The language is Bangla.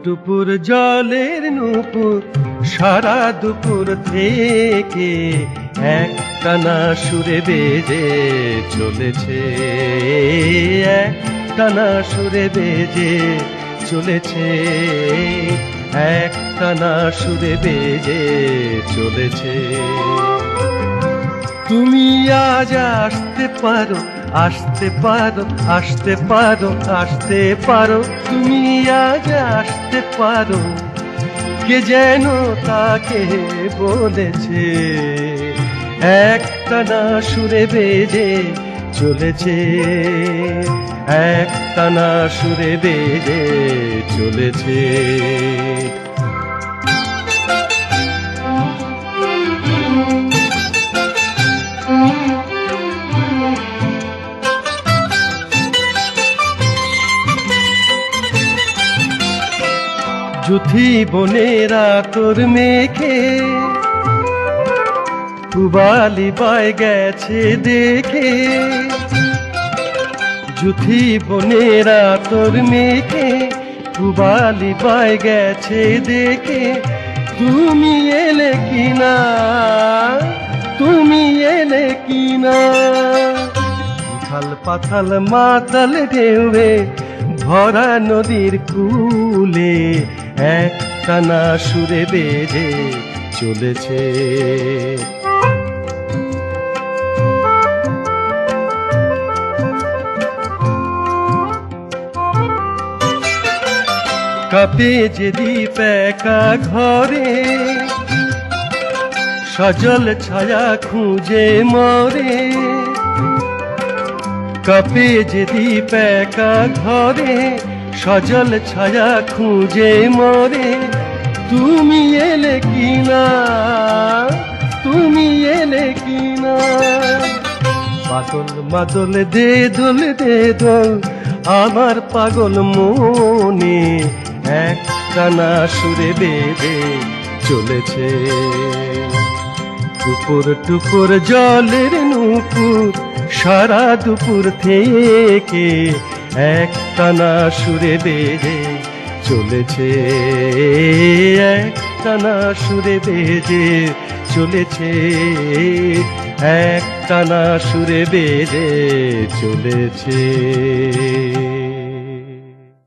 টুপুর জলের নূপুর সারা দুপুর থেকে একটানা সুরে বেজে চলেছে, একটানা সুরে বেজে চলেছে, একটানা সুরে বেজে চলেছে। তুমি আজ আসতে পারো, আসতে পারো, আসতে পারো, আসতে পারো, তুমি আজ আসতে পারো, কে যেন তাকে বলেছে একটানা সুরে বেজে চলেছে, একটানা সুরে বেজে চলেছে। যুথি বনেরা তোর মেখে পুবালি বাই গেছে দেখে, যুথি বনেরা তোর মেখে পুবালি বাই গেছে দেখে, তুমি এলে কিনা, তুমি এলে কিনা, উথাল পাথাল মাতাল ঢেউয়ে ভরা নদীর কূলে একটানা সুরে বেজে চলেছে। কাপে যে দ্বীপ একা ঘরে, সজল ছায়া খুঁজে মরে, কাপে যে দ্বীপ একা ঘরে, সজল ছায়া খুঁজে মরে, তুমি এলে কিনা, তুমি এলে কিনা, পাগল মাদল দে দোল দে দোল আমার পাগল মনে একটানা সুরে বেজে চলেছে। টুপুর টুপুর জলের নূপুর সারা দুপুর থেকে একটানা সুরে বেজে চলেছে, একটানা সুরে বেজে চলেছে, একটানা সুরে বেজে চলেছে।